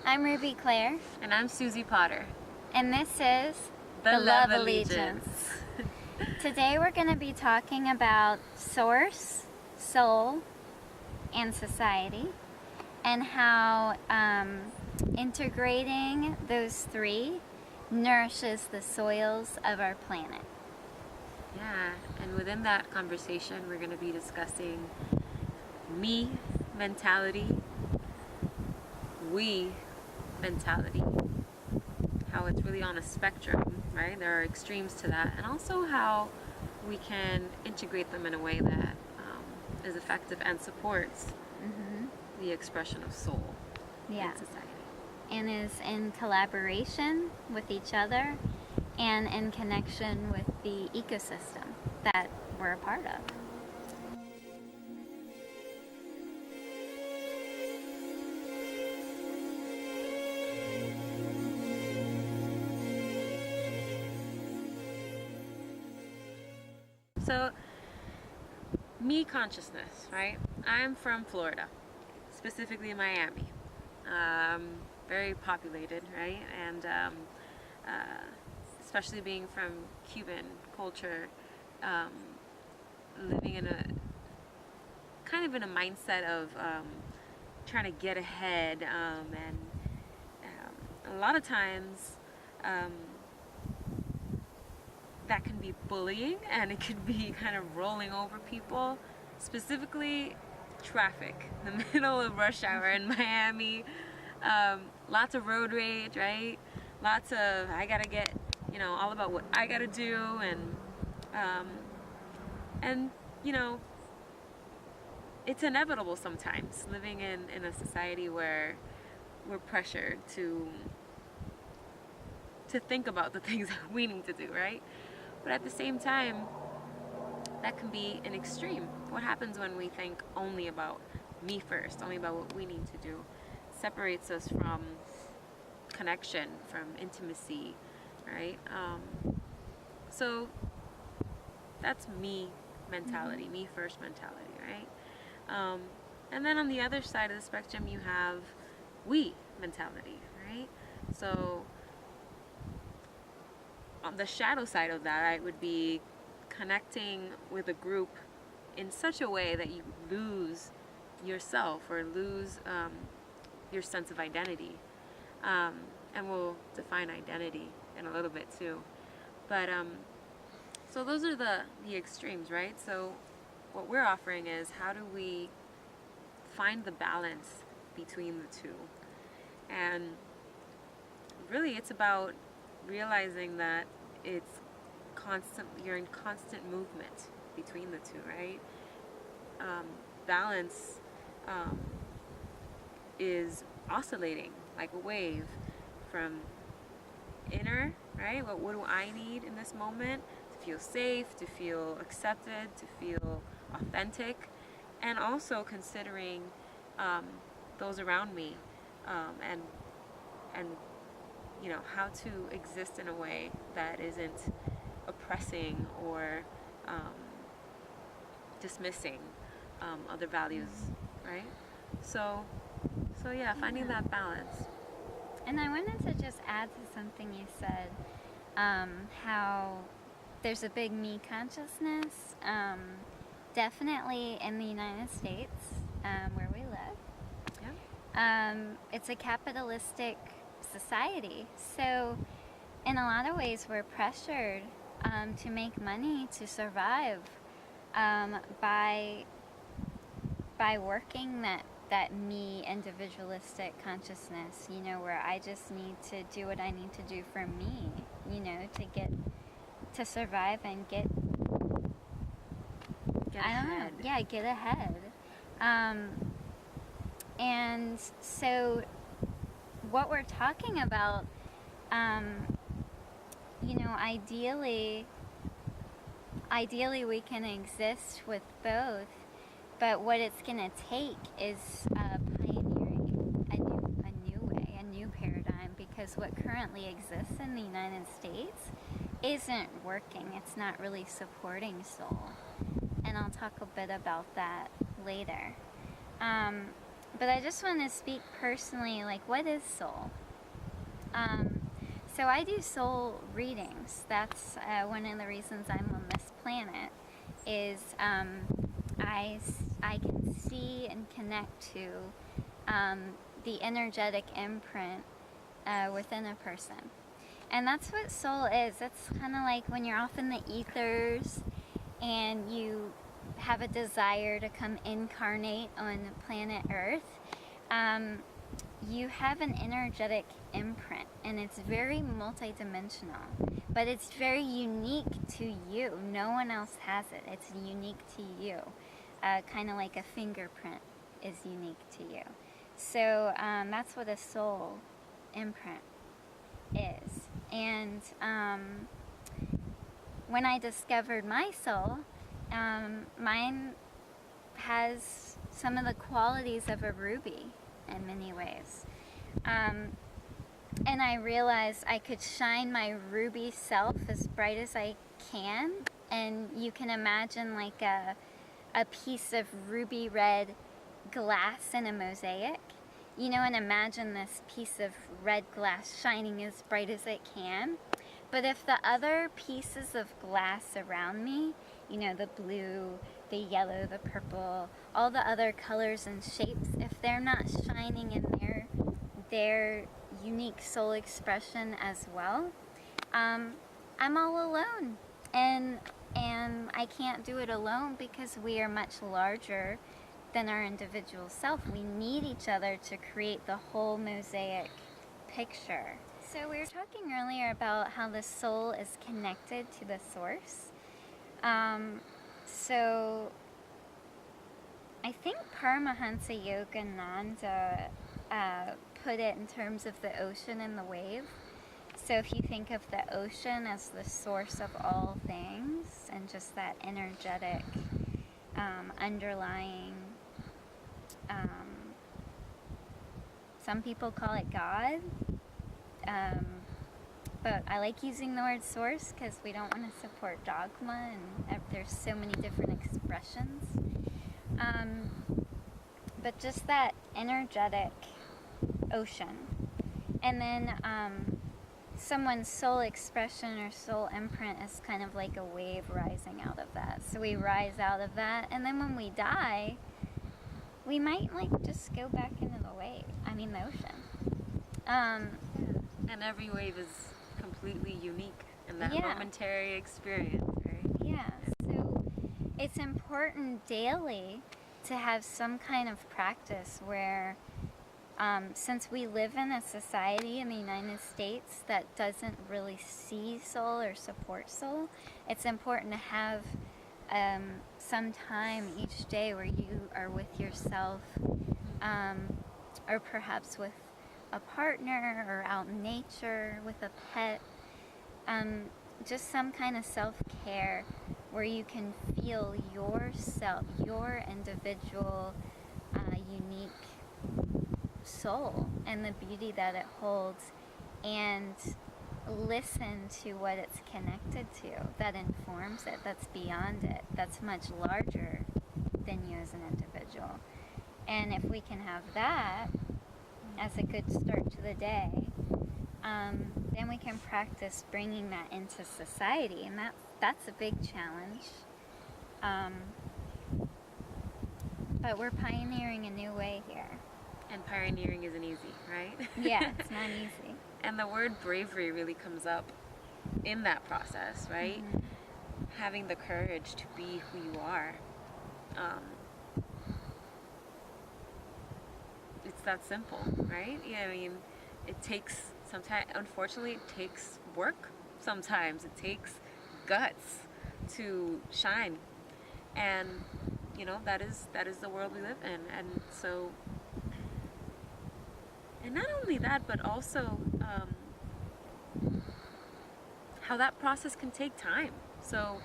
I'm Ruby Claire. And I'm Susie Potter. And this is The Love Allegiance. Today we're going to be talking about source, soul, and society, and how integrating those three nourishes the soils of our planet. Yeah, and within that conversation, we're going to be discussing me mentality, we mentality, how it's really on a spectrum, right? There are extremes to that, and also how we can integrate them in a way that is effective and supports the expression of soul in society. And is in collaboration with each other and in connection with the ecosystem that we're a part of. So, me consciousness, right? I'm from Florida, specifically Miami. Very populated, right? And especially being from Cuban culture, living in a kind of in a mindset of trying to get ahead, and a lot of times that can be bullying, and it could be kind of rolling over people, specifically traffic, the middle of rush hour in Miami. Lots of road rage, right? Lots of I gotta get, all about what I gotta do, and it's inevitable sometimes living in a society where we're pressured to think about the things that we need to do, right? But at the same time, that can be an extreme. What happens when we think only about me first, only about what we need to do? Separates us from connection, from intimacy, right? So that's me mentality, me first mentality, right? And then on the other side of the spectrum, you have we mentality, right? So on the shadow side of that, right, would be connecting with a group in such a way that you lose yourself or lose your sense of identity. And we'll define identity in a little bit too. But so those are the extremes, right? So what we're offering is, how do we find the balance between the two? And really it's about realizing that it's you're in constant movement between the two, right? Balance is oscillating like a wave from inner, right? What do I need in this moment to feel safe, to feel accepted, to feel authentic, and also considering those around me, and how to exist in a way that isn't oppressing or dismissing other values, right? So yeah, finding that balance. And I wanted to just add to something you said, how there's a big me consciousness, definitely in the United States, where we live. Yeah. It's a capitalistic society, so in a lot of ways we're pressured to make money to survive, by working that me individualistic consciousness, where I just need to do what I need to do for me, to survive and get ahead. Get ahead. And so what we're talking about, ideally we can exist with both, but what it's going to take is pioneering a new way, a new paradigm, because what currently exists in the United States isn't working. It's not really supporting soul, and I'll talk a bit about that later. but I just want to speak personally, like, what is soul? So I do soul readings. That's one of the reasons I'm on this planet, is I can see and connect to the energetic imprint within a person. And that's what soul is. It's kind of like when you're off in the ethers and you have a desire to come incarnate on planet Earth. You have an energetic imprint, and it's very multidimensional, but it's very unique to you. No one else has it. It's unique to you. Kind of like a fingerprint is unique to you. So that's what a soul imprint is. And when I discovered my soul, mine has some of the qualities of a ruby in many ways. And I realized I could shine my ruby self as bright as I can. And you can imagine like a piece of ruby red glass in a mosaic. You know, and imagine this piece of red glass shining as bright as it can. But if the other pieces of glass around me, you know, the blue, the yellow, the purple, all the other colors and shapes, if they're not shining in their unique soul expression as well, I'm all alone. And I can't do it alone because we are much larger than our individual self. We need each other to create the whole mosaic picture. So we were talking earlier about how the soul is connected to the source. So I think Paramahansa Yogananda put it in terms of the ocean and the wave. So if you think of the ocean as the source of all things and just that energetic underlying, some people call it God, but I like using the word source because we don't want to support dogma, and there's so many different expressions. But just that energetic ocean. And then someone's soul expression or soul imprint is kind of like a wave rising out of that. So we rise out of that, and then when we die, we might like just go back into the the ocean. And every wave is completely unique in that Yeah. momentary experience, right? Yeah, so it's important daily to have some kind of practice where, since we live in a society in the United States that doesn't really see soul or support soul, it's important to have some time each day where you are with yourself, or perhaps with a partner or out in nature with a pet. Just some kind of self-care where you can feel yourself, your individual, unique soul and the beauty that it holds, and listen to what it's connected to, that informs it, that's beyond it, that's much larger than you as an individual. And if we can have that as a good start to the day, then we can practice bringing that into society, and that's a big challenge. But we're pioneering a new way here. And pioneering isn't easy, right? Yeah, it's not easy. And the word bravery really comes up in that process, right? Mm-hmm. Having the courage to be who you are. It's that simple, right? Yeah, I mean, it takes sometimes, unfortunately, it takes work sometimes. It takes guts to shine. And, you know, that is the world we live in. And so, and not only that, but also how that process can take time. So,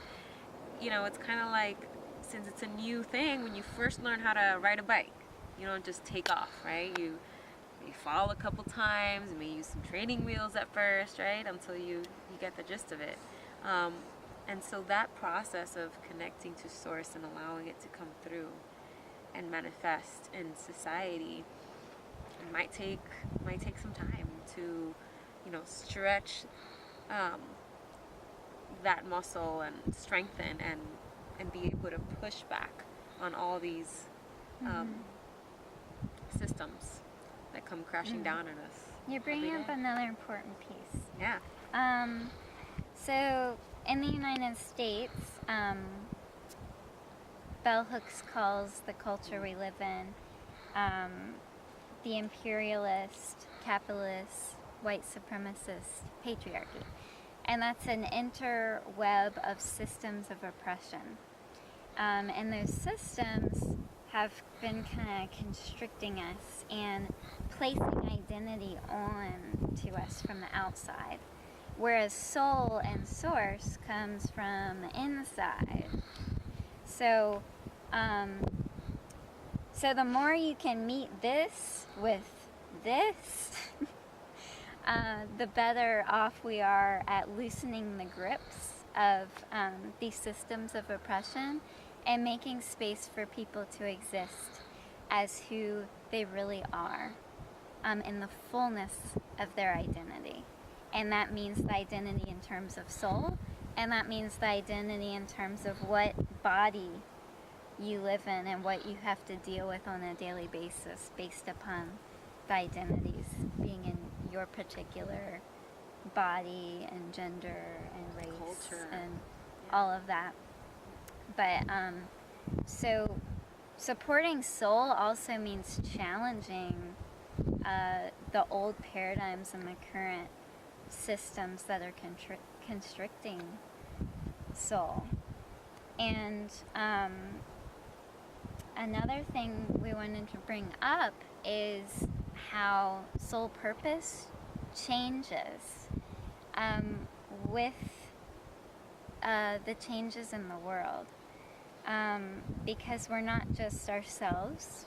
you know, it's kind of like, since it's a new thing, when you first learn how to ride a bike, you don't just take off, right? You fall a couple times, you may use some training wheels at first, right? Until you get the gist of it. And so that process of connecting to source and allowing it to come through and manifest in society, it might take some time to, stretch um, that muscle and strengthen and be able to push back on all these um, systems that come crashing down on us. You're bringing up another important piece. Yeah. So in the United States, Bell Hooks calls the culture we live in the imperialist, capitalist, white supremacist patriarchy. And that's an interweb of systems of oppression. And those systems have been kind of constricting us and placing identity on to us from the outside. Whereas soul and source comes from the inside. So, so the more you can meet this with this, the better off we are at loosening the grips of these systems of oppression and making space for people to exist as who they really are, in the fullness of their identity. And that means the identity in terms of soul, and that means the identity in terms of what body you live in and what you have to deal with on a daily basis based upon the identities being in your particular body and gender and race, culture, and all of that. But so supporting soul also means challenging the old paradigms and the current systems that are constricting soul. And another thing we wanted to bring up is how soul purpose changes with the changes in the world. Because we're not just ourselves,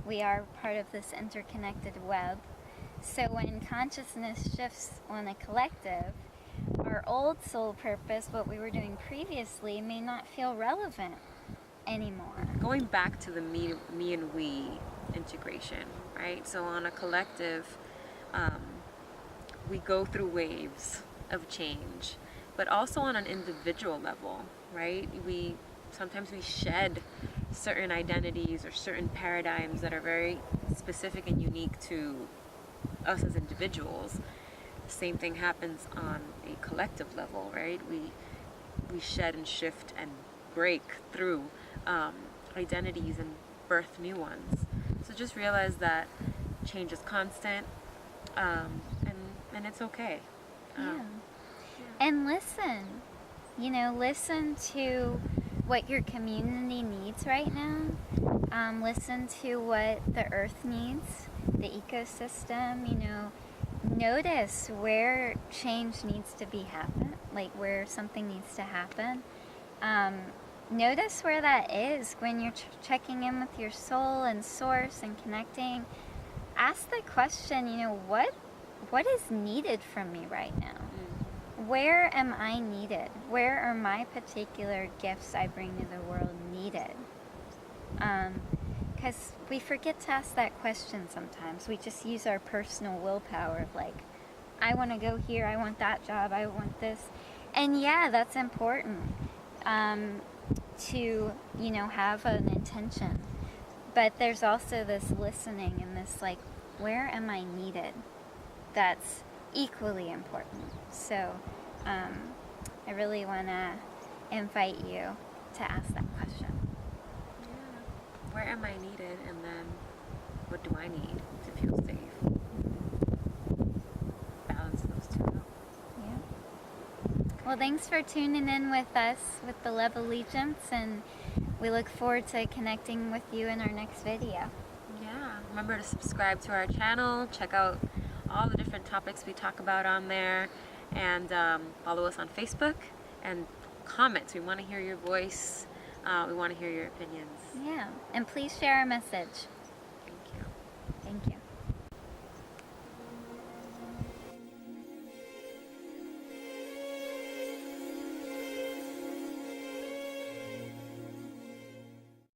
we are part of this interconnected web. So when consciousness shifts on a collective, our old soul purpose, what we were doing previously, may not feel relevant anymore. Going back to the me and we integration, right? So on a collective, we go through waves of change, but also on an individual level, right? Sometimes we shed certain identities or certain paradigms that are very specific and unique to us as individuals. The same thing happens on a collective level, right? We shed and shift and break through identities and birth new ones. So just realize that change is constant, and it's okay. And listen. Listen to what your community needs right now. Listen to what the earth needs, the ecosystem. Notice where change needs to be happen, like where something needs to happen. Notice where that is when you're checking in with your soul and source and connecting. Ask the question, what is needed from me right now? Where am I needed? Where are my particular gifts I bring to the world needed? Because we forget to ask that question sometimes. We just use our personal willpower of like, I want to go here, I want that job, I want this. And yeah, that's important to, have an intention. But there's also this listening and this like, where am I needed? That's equally important. So I really want to invite you to ask that question. Yeah. Where am I needed, and then what do I need to feel safe? Balance those two out. Yeah. Well, thanks for tuning in with us with the Love Allegiance, and we look forward to connecting with you in our next video. Yeah. Remember to subscribe to our channel. Check out all the different topics we talk about on there, and follow us on Facebook and comment. We want to hear your voice. We want to hear your opinions. Yeah, and please share our message.